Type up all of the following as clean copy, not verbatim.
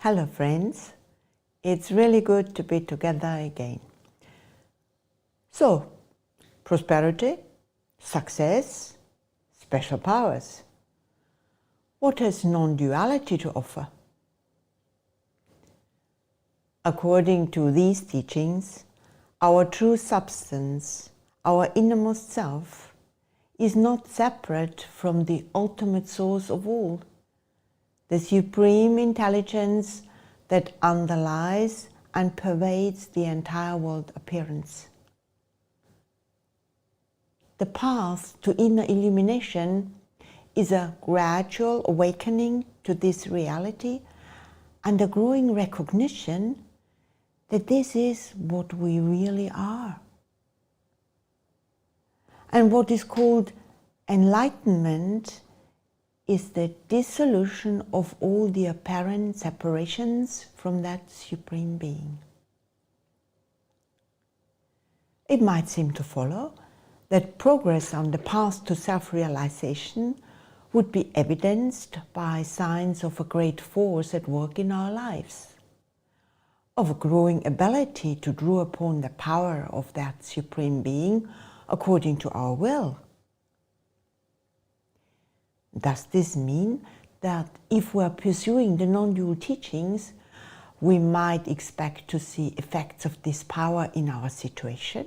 Hello friends, it's really good to be together again. So, prosperity, success, special powers. What has non-duality to offer? According to these teachings, our true substance, our innermost self, is not separate from the ultimate source of all, the supreme intelligence that underlies and pervades the entire world appearance. The path to inner illumination is a gradual awakening to this reality and a growing recognition that this is what we really are. And what is called enlightenment is the dissolution of all the apparent separations from that Supreme Being. It might seem to follow that progress on the path to self-realization would be evidenced by signs of a great force at work in our lives, of a growing ability to draw upon the power of that Supreme Being according to our will. Does this mean that if we are pursuing the non-dual teachings, we might expect to see effects of this power in our situation,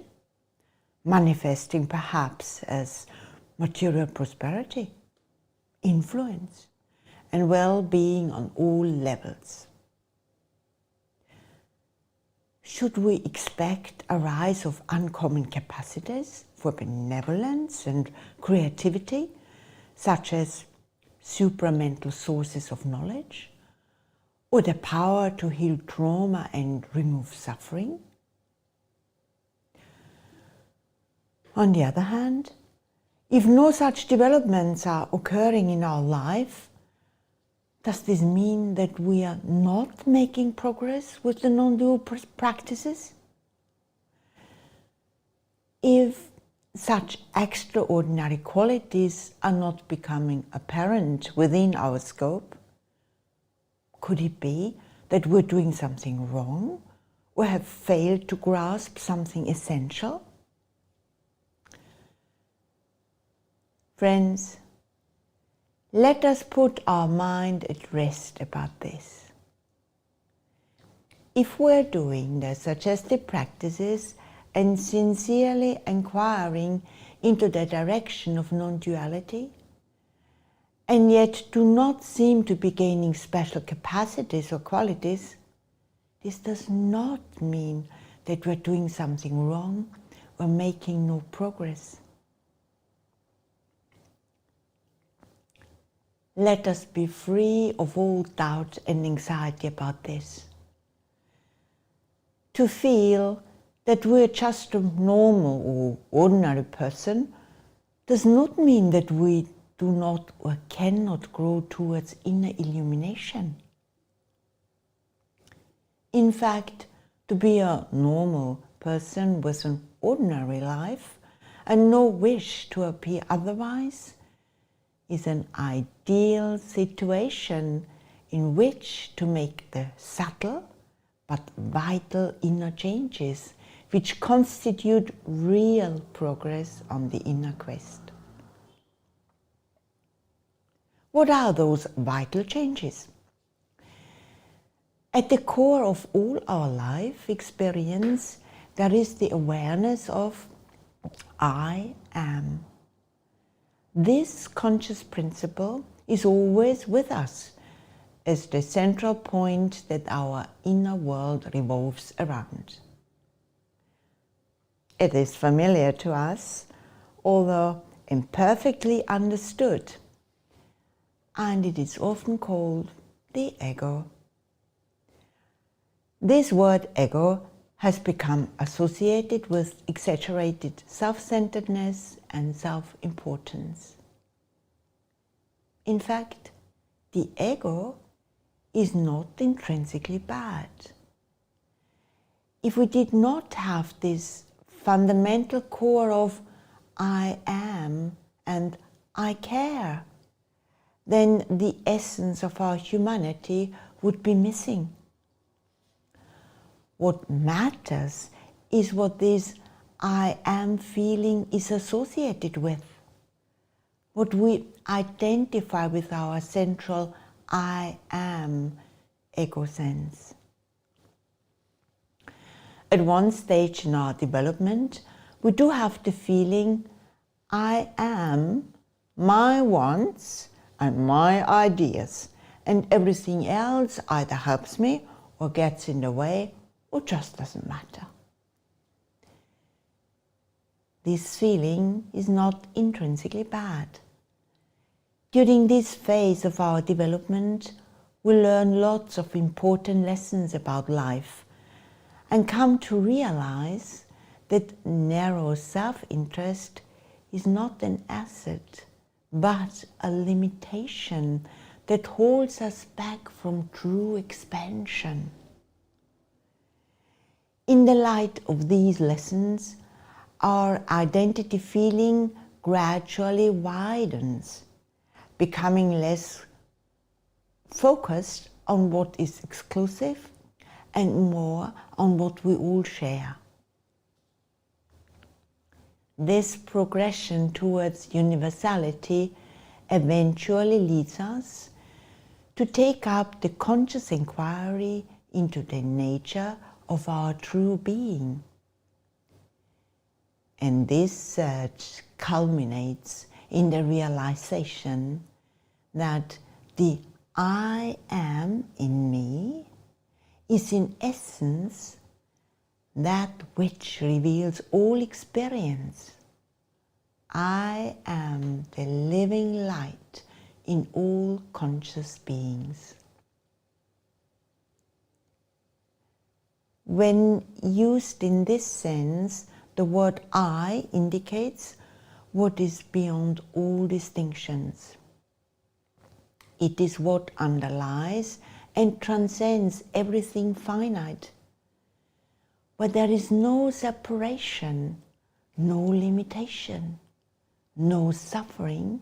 manifesting perhaps as material prosperity, influence, and well-being on all levels? Should we expect a rise of uncommon capacities for benevolence and creativity, such as supramental sources of knowledge, or the power to heal trauma and remove suffering? On the other hand, if no such developments are occurring in our life, does this mean that we are not making progress with the non-dual practices? If such extraordinary qualities are not becoming apparent within our scope, could it be that we're doing something wrong or have failed to grasp something essential? Friends, let us put our mind at rest about this. If we're doing the suggested practices and sincerely inquiring into the direction of non-duality, and yet do not seem to be gaining special capacities or qualities, this does not mean that we're doing something wrong or making no progress. Let us be free of all doubt and anxiety about this. To feel that we're just a normal or ordinary person does not mean that we do not or cannot grow towards inner illumination. In fact, to be a normal person with an ordinary life and no wish to appear otherwise is an ideal situation in which to make the subtle but vital inner changes which constitute real progress on the inner quest. What are those vital changes? At the core of all our life experience, there is the awareness of I am. This conscious principle is always with us as the central point that our inner world revolves around. It is familiar to us, although imperfectly understood, and it is often called the ego. This word ego has become associated with exaggerated self-centeredness and self-importance. In fact, the ego is not intrinsically bad. If we did not have this fundamental core of I am and I care, then the essence of our humanity would be missing. What matters is what this I am feeling is associated with, what we identify with our central I am ego sense. At one stage in our development, we do have the feeling I am my wants and my ideas, and everything else either helps me or gets in the way or just doesn't matter. This feeling is not intrinsically bad. During this phase of our development, we learn lots of important lessons about life and come to realize that narrow self-interest is not an asset, but a limitation that holds us back from true expansion. In the light of these lessons, our identity feeling gradually widens, becoming less focused on what is exclusive and more on what we all share. This progression towards universality eventually leads us to take up the conscious inquiry into the nature of our true being. And this search culminates in the realization that the I am in me is in essence that which reveals all experience. I am the living light in all conscious beings. When used in this sense, the word I indicates what is beyond all distinctions. It is what underlies and transcends everything finite, where there is no separation, no limitation, no suffering,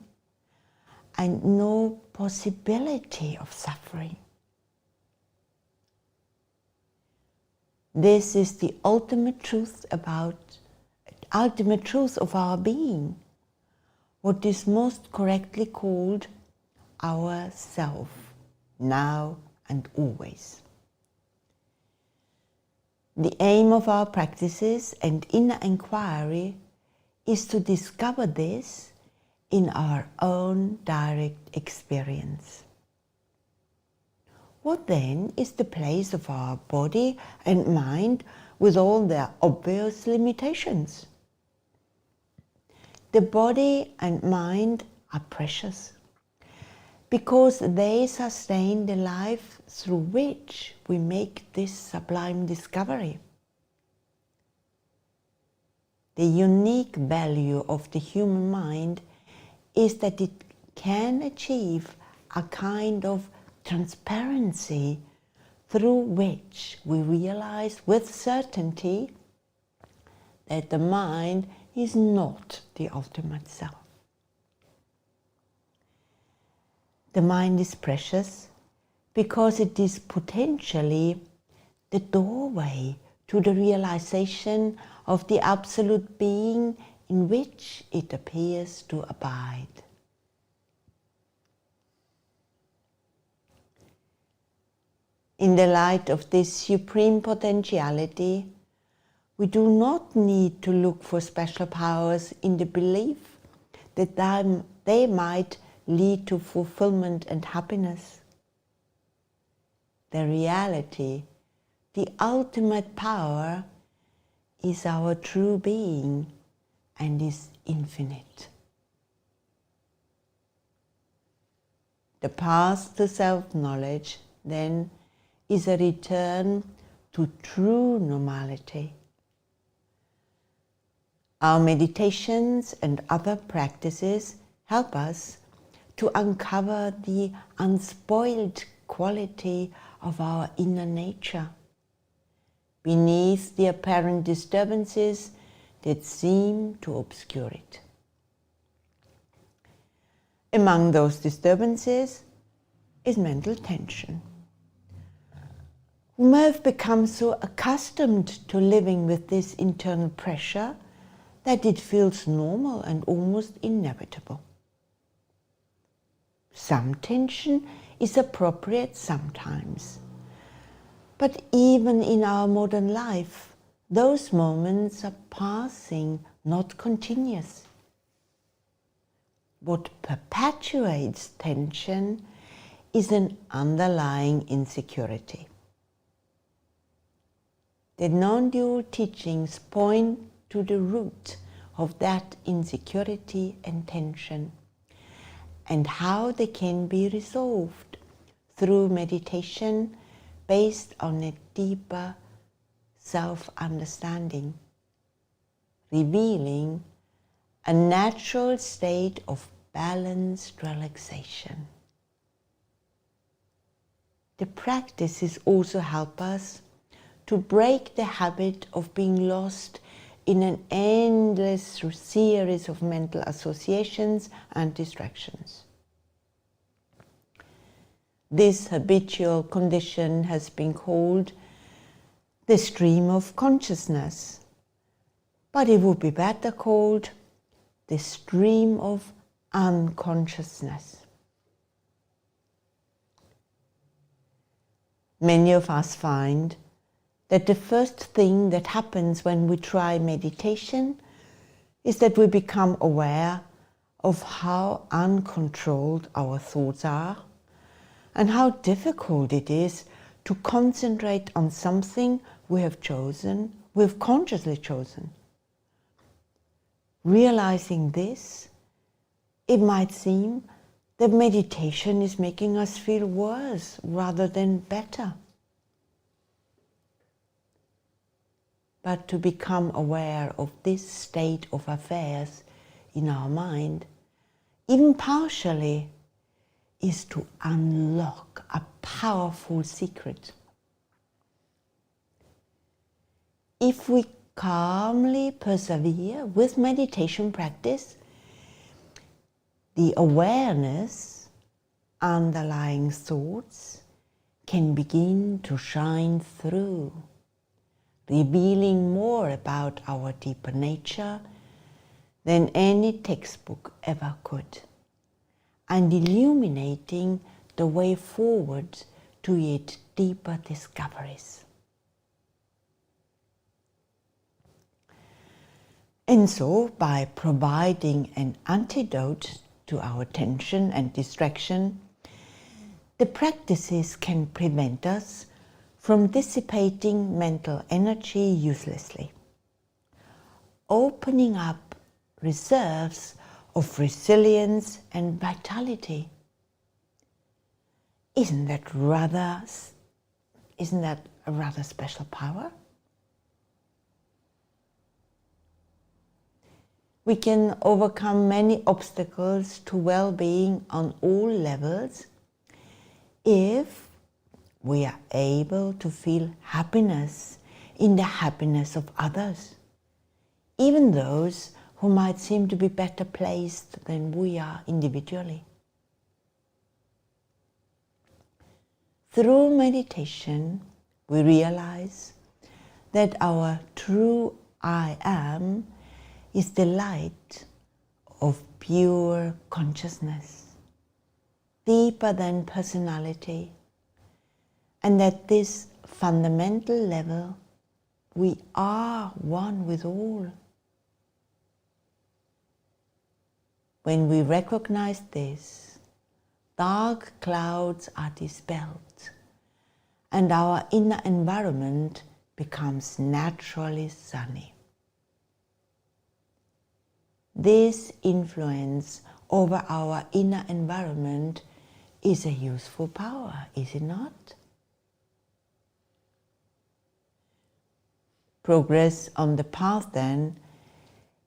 and no possibility of suffering. This is the ultimate truth of our being, what is most correctly called our self, now and always. The aim of our practices and inner inquiry is to discover this in our own direct experience. What then is the place of our body and mind with all their obvious limitations? The body and mind are precious because they sustain the life through which we make this sublime discovery. The unique value of the human mind is that it can achieve a kind of transparency through which we realize with certainty that the mind is not the ultimate self. The mind is precious because it is potentially the doorway to the realization of the absolute being in which it appears to abide. In the light of this supreme potentiality, we do not need to look for special powers in the belief that they might lead to fulfillment and happiness. The reality, the ultimate power, is our true being and is infinite. The path to self-knowledge, then, is a return to true normality. Our meditations and other practices help us to uncover the unspoiled quality of our inner nature, beneath the apparent disturbances that seem to obscure it. Among those disturbances is mental tension. We may have become so accustomed to living with this internal pressure that it feels normal and almost inevitable. Some tension is appropriate sometimes, but even in our modern life, those moments are passing, not continuous. What perpetuates tension is an underlying insecurity. The non-dual teachings point to the root of that insecurity and tension, and how they can be resolved through meditation based on a deeper self-understanding, revealing a natural state of balanced relaxation. The practices also help us to break the habit of being lost in an endless series of mental associations and distractions. This habitual condition has been called the stream of consciousness, but it would be better called the stream of unconsciousness. Many of us find that the first thing that happens when we try meditation is that we become aware of how uncontrolled our thoughts are and how difficult it is to concentrate on something we have consciously chosen. Realizing this, it might seem that meditation is making us feel worse rather than better. But to become aware of this state of affairs in our mind, even partially, is to unlock a powerful secret. If we calmly persevere with meditation practice, the awareness underlying thoughts can begin to shine through, revealing more about our deeper nature than any textbook ever could, and illuminating the way forward to yet deeper discoveries. And so, by providing an antidote to our tension and distraction, the practices can prevent us from dissipating mental energy uselessly, opening up reserves of resilience and vitality. Isn't that a rather special power? We can overcome many obstacles to well-being on all levels if we are able to feel happiness in the happiness of others, even those who might seem to be better placed than we are individually. Through meditation, we realize that our true I Am is the light of pure consciousness, deeper than personality, and at this fundamental level, we are one with all. When we recognize this, dark clouds are dispelled, and our inner environment becomes naturally sunny. This influence over our inner environment is a useful power, is it not? Progress on the path, then,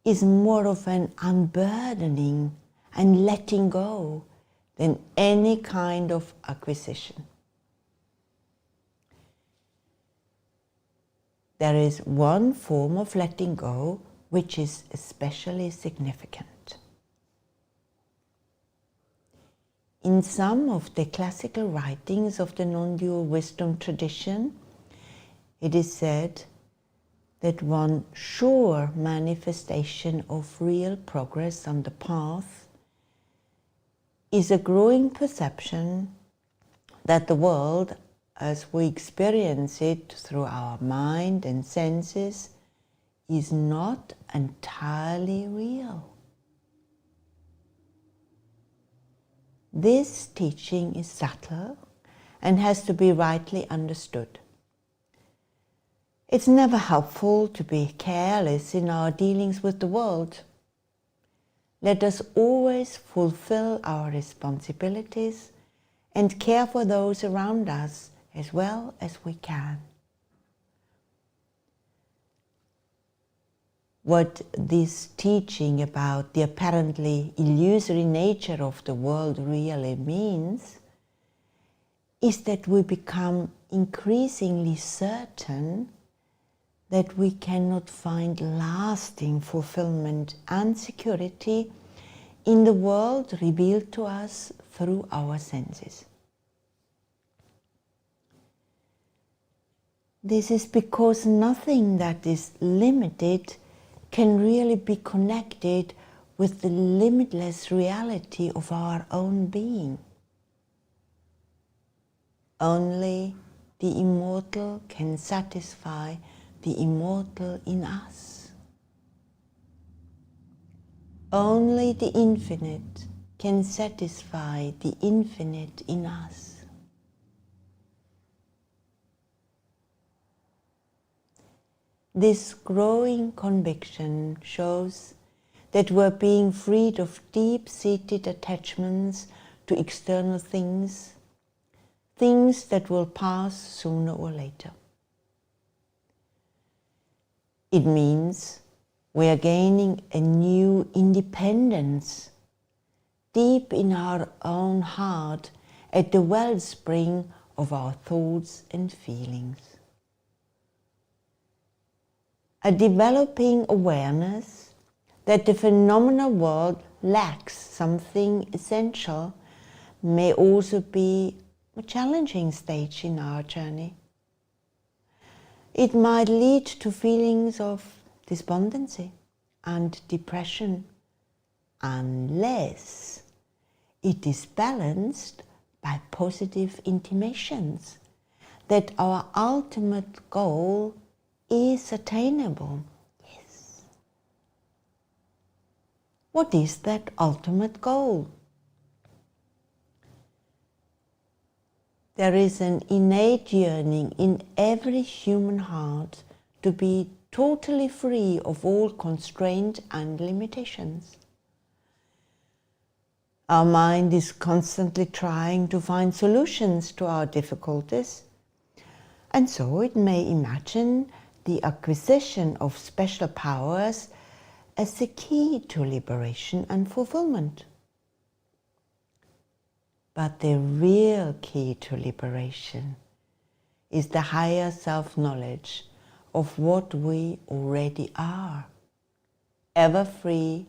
is more of an unburdening and letting go than any kind of acquisition. There is one form of letting go which is especially significant. In some of the classical writings of the non-dual wisdom tradition, it is said that one sure manifestation of real progress on the path is a growing perception that the world, as we experience it through our mind and senses, is not entirely real. This teaching is subtle and has to be rightly understood. It's never helpful to be careless in our dealings with the world. Let us always fulfill our responsibilities and care for those around us as well as we can. What this teaching about the apparently illusory nature of the world really means is that we become increasingly certain that we cannot find lasting fulfillment and security in the world revealed to us through our senses. This is because nothing that is limited can really be connected with the limitless reality of our own being. Only the immortal can satisfy the immortal in us. Only the infinite can satisfy the infinite in us. This growing conviction shows that we're being freed of deep-seated attachments to external things, things that will pass sooner or later. It means we are gaining a new independence deep in our own heart at the wellspring of our thoughts and feelings. A developing awareness that the phenomenal world lacks something essential may also be a challenging stage in our journey. It might lead to feelings of despondency and depression unless it is balanced by positive intimations that our ultimate goal is attainable. Yes. What is that ultimate goal? There is an innate yearning in every human heart to be totally free of all constraint and limitations. Our mind is constantly trying to find solutions to our difficulties, and so it may imagine the acquisition of special powers as the key to liberation and fulfillment. But the real key to liberation is the higher self-knowledge of what we already are, ever free,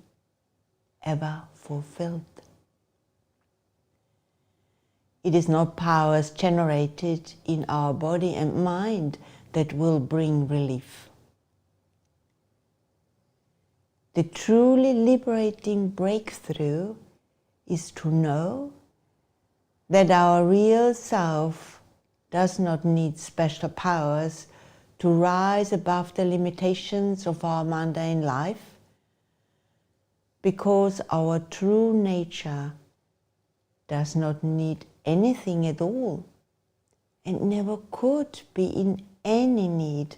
ever fulfilled. It is not powers generated in our body and mind that will bring relief. The truly liberating breakthrough is to know that our real self does not need special powers to rise above the limitations of our mundane life, because our true nature does not need anything at all and never could be in any need,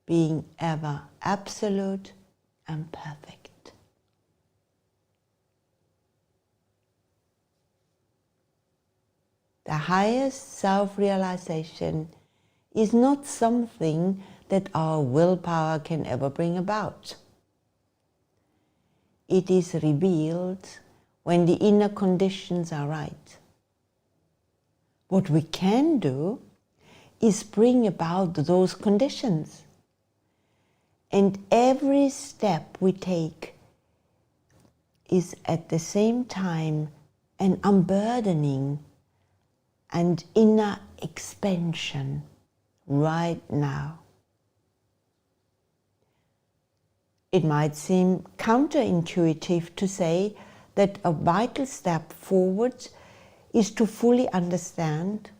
being ever absolute and perfect. The highest self-realization is not something that our willpower can ever bring about. It is revealed when the inner conditions are right. What we can do is bring about those conditions. And every step we take is at the same time and unburdening and inner expansion right now. It might seem counterintuitive to say that a vital step forward is to fully understand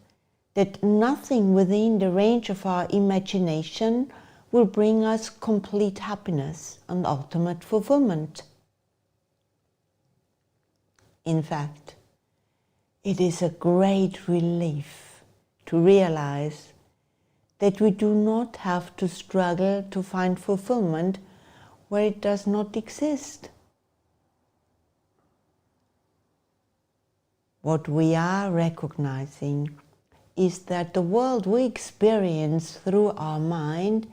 that nothing within the range of our imagination will bring us complete happiness and ultimate fulfillment. In fact, it is a great relief to realize that we do not have to struggle to find fulfillment where it does not exist. What we are recognizing is that the world we experience through our mind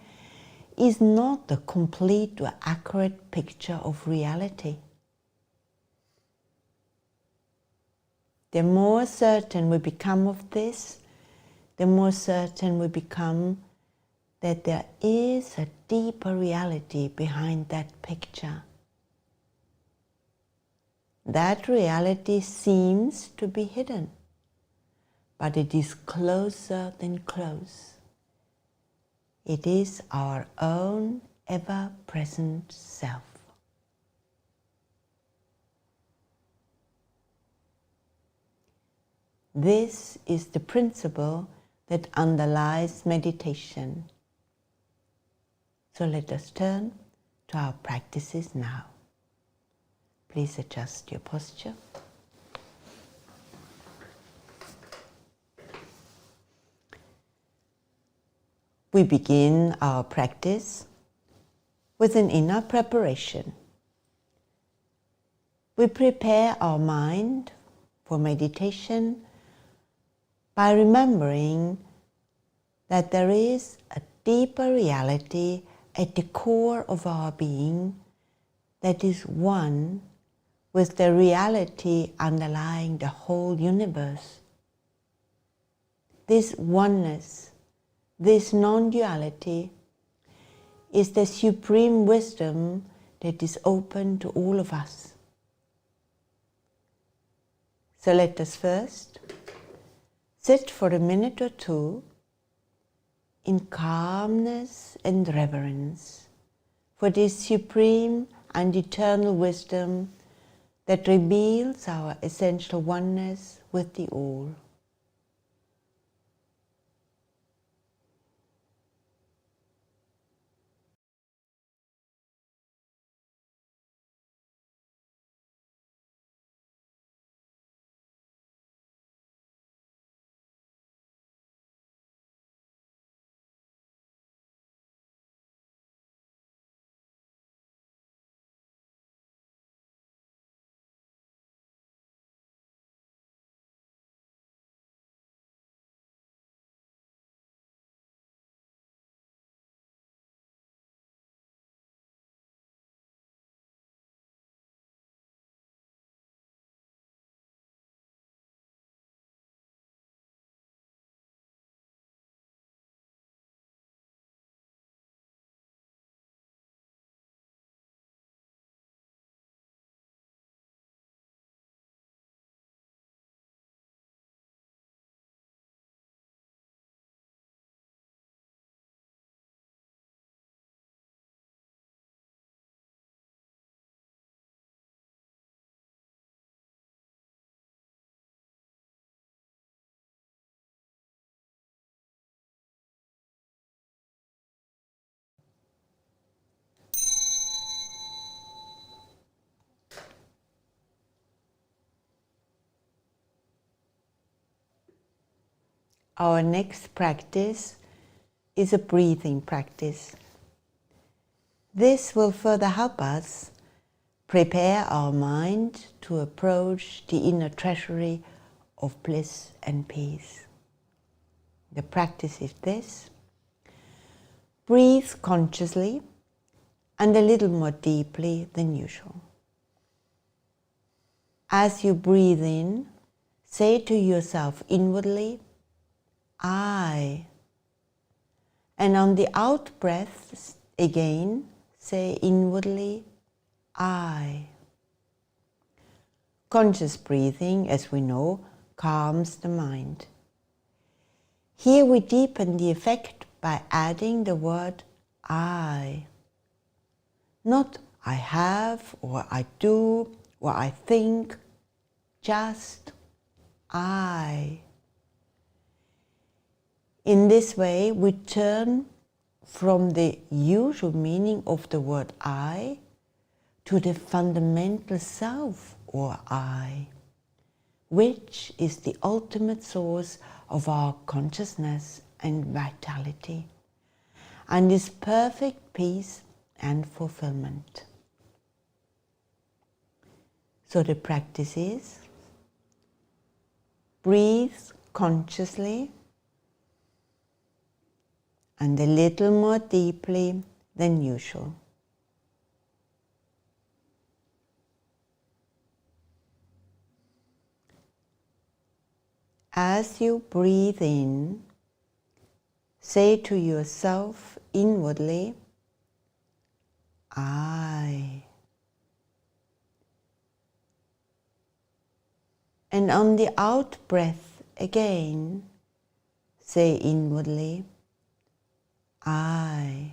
is not the complete or accurate picture of reality. The more certain we become of this, the more certain we become that there is a deeper reality behind that picture. That reality seems to be hidden, but it is closer than close. It is our own ever-present self. This is the principle that underlies meditation. So let us turn to our practices now. Please adjust your posture. We begin our practice with an inner preparation. We prepare our mind for meditation by remembering that there is a deeper reality at the core of our being that is one with the reality underlying the whole universe. This oneness, this non-duality, is the supreme wisdom that is open to all of us. So let us first sit for a minute or two in calmness and reverence for this supreme and eternal wisdom that reveals our essential oneness with the All. Our next practice is a breathing practice. This will further help us prepare our mind to approach the inner treasury of bliss and peace. The practice is this: breathe consciously and a little more deeply than usual. As you breathe in, say to yourself inwardly, I. And on the out breath, again, say inwardly, I. Conscious breathing, as we know, calms the mind. Here we deepen the effect by adding the word I. Not I have, or I do, or I think, just I. In this way, we turn from the usual meaning of the word I to the fundamental self, or I, which is the ultimate source of our consciousness and vitality, and is perfect peace and fulfillment. So the practice is: breathe consciously and a little more deeply than usual. As you breathe in, say to yourself inwardly, I. And on the out breath again, say inwardly, I.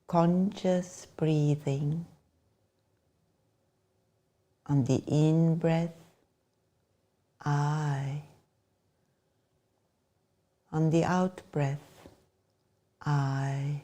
Conscious breathing. On the in-breath, I. On the out-breath, I.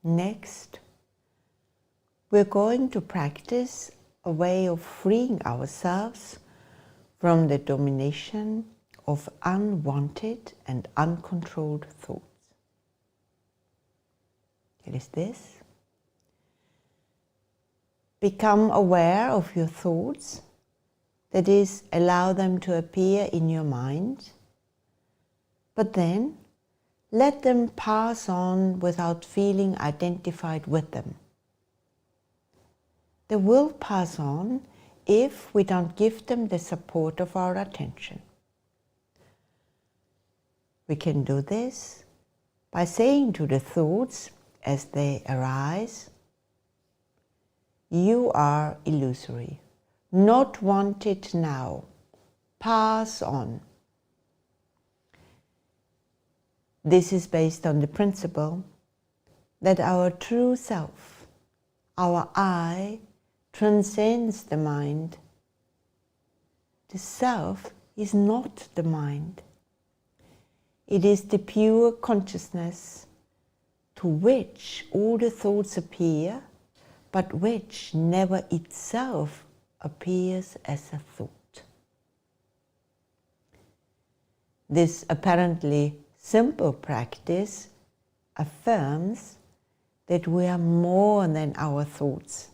Next, we're going to practice a way of freeing ourselves from the domination of unwanted and uncontrolled thoughts. It is this. Become aware of your thoughts, that is, allow them to appear in your mind, but then let them pass on without feeling identified with them. They will pass on if we don't give them the support of our attention. We can do this by saying to the thoughts as they arise, "You are illusory, not wanted now, pass on." This is based on the principle that our true self, our I, transcends the mind. The self is not the mind. It is the pure consciousness to which all the thoughts appear, but which never itself appears as a thought. This apparently simple practice affirms that we are more than our thoughts.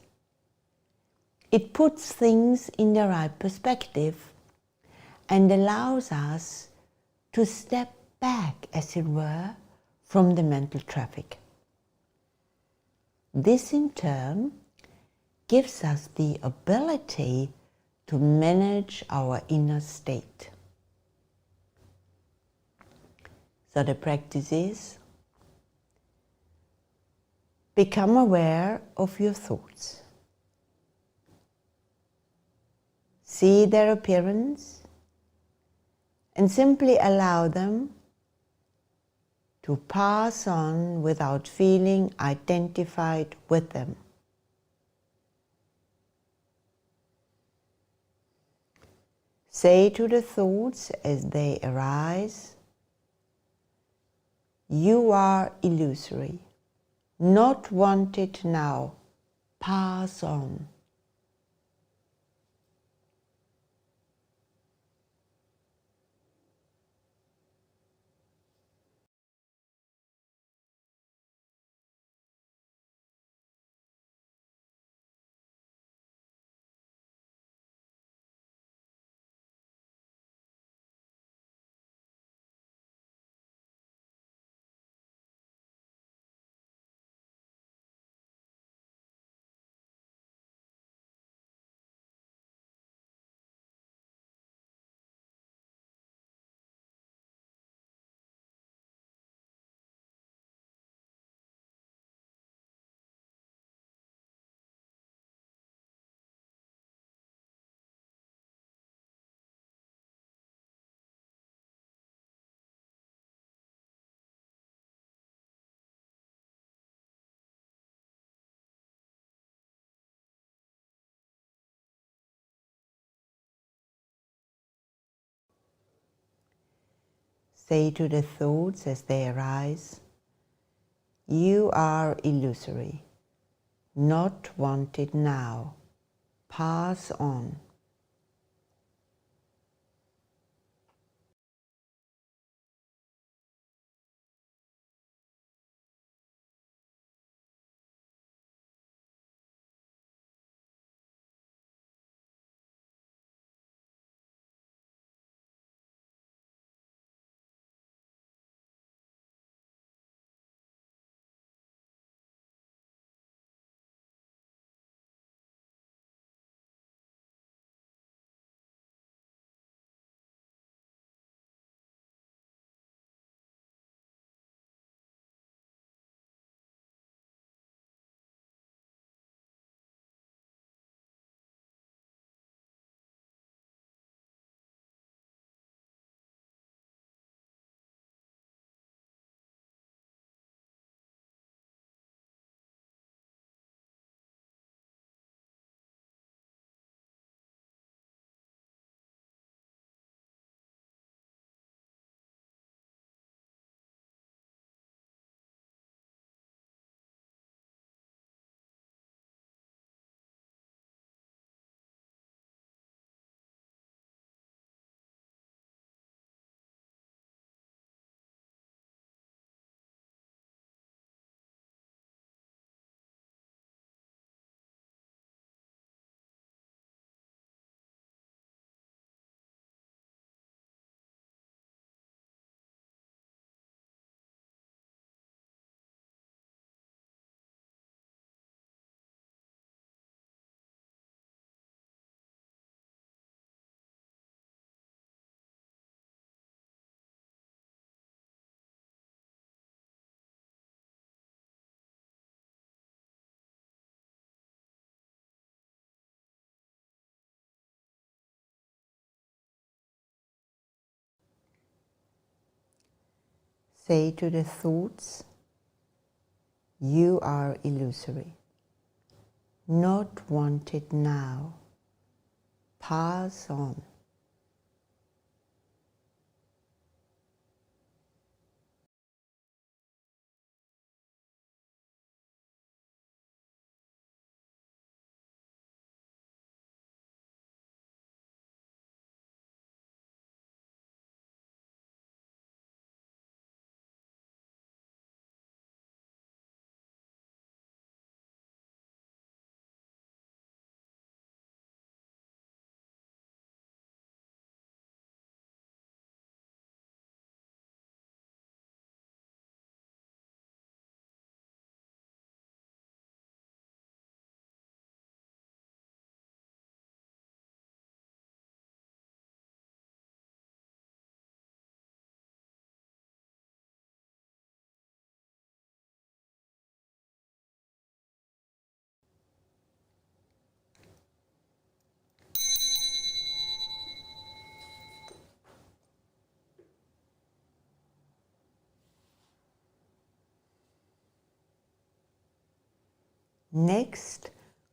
It puts things in the right perspective and allows us to step back, as it were, from the mental traffic. This in turn gives us the ability to manage our inner state. So the practice is: become aware of your thoughts. See their appearance and simply allow them to pass on without feeling identified with them. Say to the thoughts as they arise, "You are illusory, not wanted now, pass on." Say to the thoughts as they arise, "You are illusory, not wanted now, pass on." say to the thoughts, you are illusory, not wanted now, pass on. Next,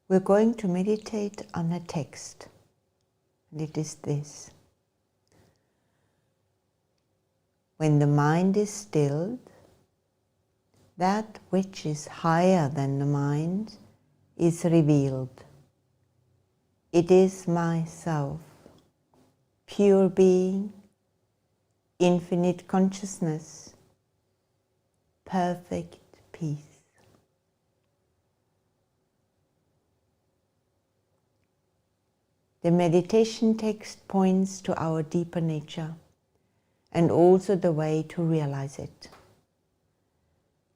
we're going to meditate on a text, and it is this. When the mind is stilled, that which is higher than the mind is revealed. It is myself, pure being, infinite consciousness, perfect peace. The meditation text points to our deeper nature and also the way to realize it.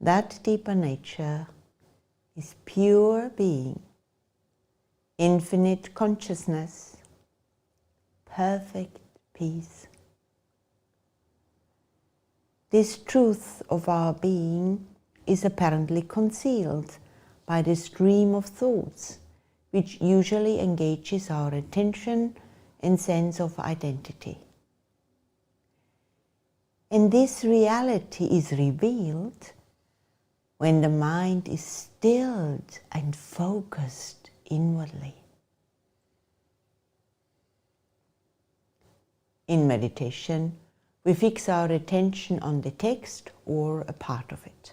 That deeper nature is pure being, infinite consciousness, perfect peace. This truth of our being is apparently concealed by the stream of thoughts which usually engages our attention and sense of identity. And this reality is revealed when the mind is stilled and focused inwardly. In meditation, we fix our attention on the text or a part of it.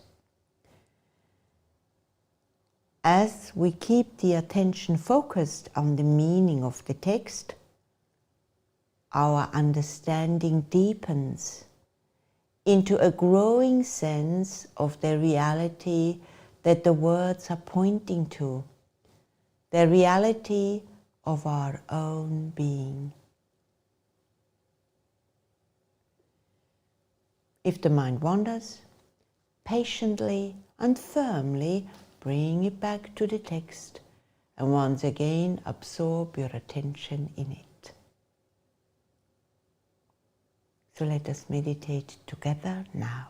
As we keep the attention focused on the meaning of the text, our understanding deepens into a growing sense of the reality that the words are pointing to, the reality of our own being. If the mind wanders, patiently and firmly bring it back to the text and once again absorb your attention in it. So let us meditate together now.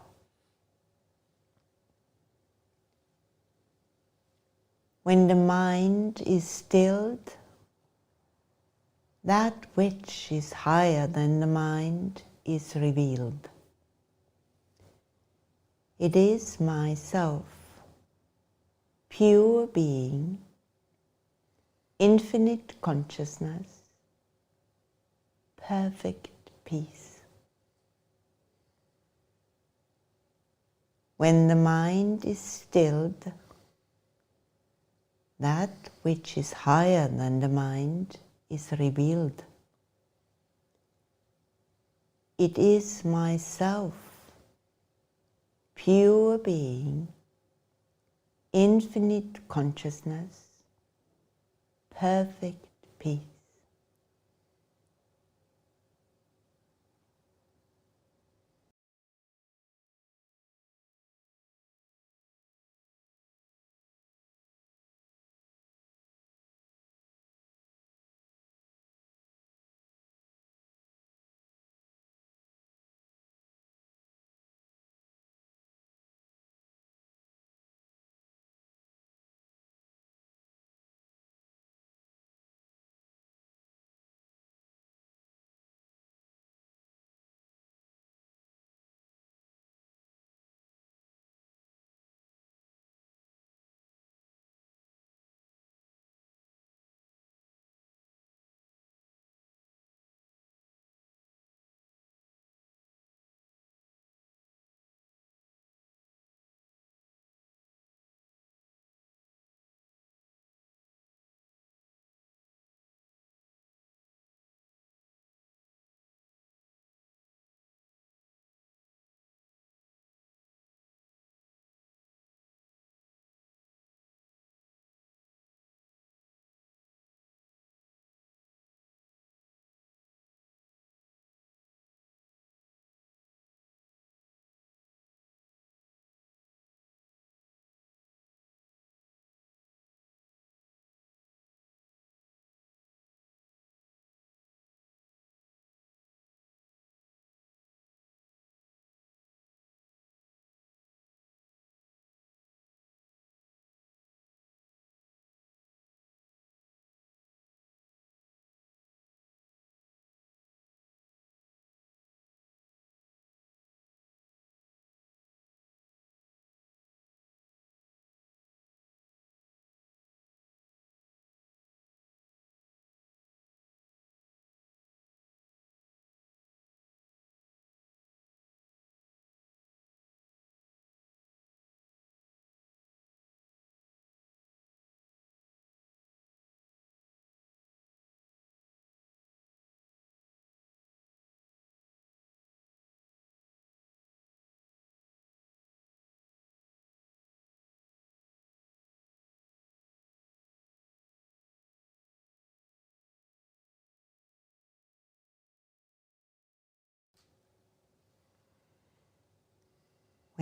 When the mind is stilled, that which is higher than the mind is revealed. It is myself, pure being, infinite consciousness, perfect peace. When the mind is stilled, that which is higher than the mind is revealed. It is myself, pure being, infinite consciousness, perfect peace.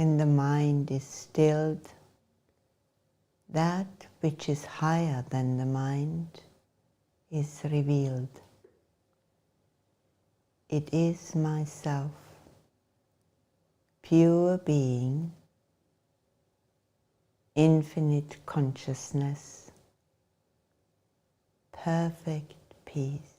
when the mind is stilled, that which is higher than the mind is revealed. It is myself, pure being, infinite consciousness, perfect peace.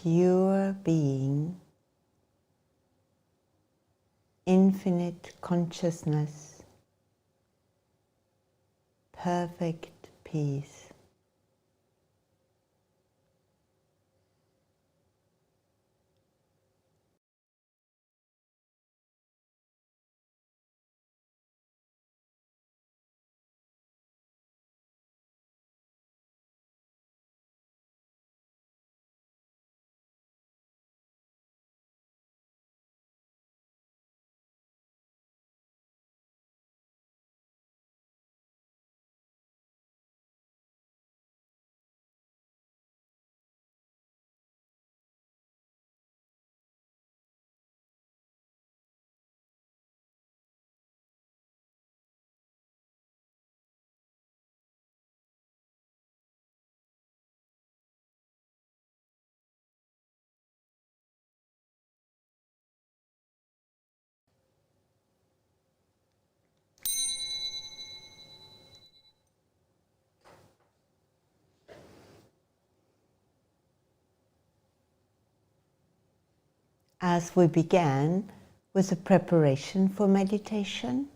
Pure being, infinite consciousness, perfect peace. As we began with a preparation for meditation,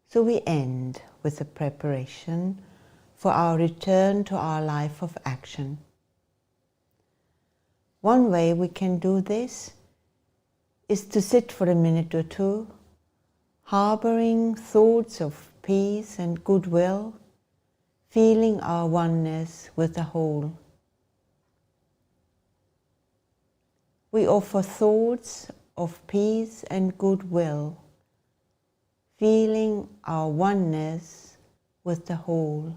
so we end with a preparation for our return to our life of action. One way we can do this is to sit for a minute or two, harboring thoughts of peace and goodwill, feeling our oneness with the whole. We offer thoughts of peace and goodwill, feeling our oneness with the whole.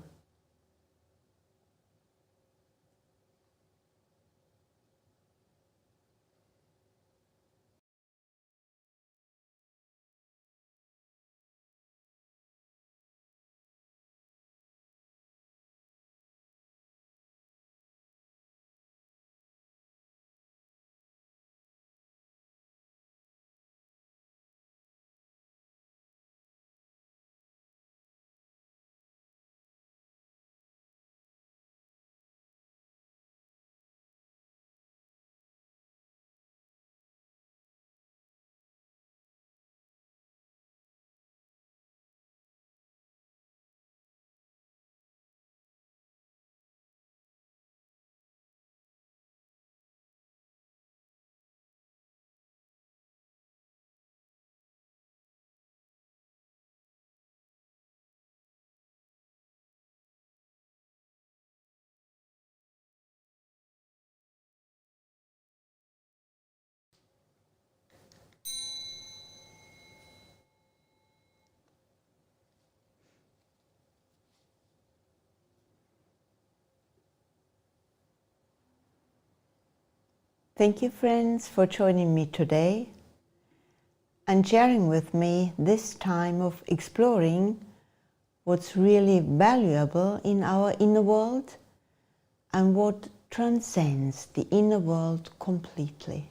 Thank you, friends, for joining me today and sharing with me this time of exploring what's really valuable in our inner world and what transcends the inner world completely.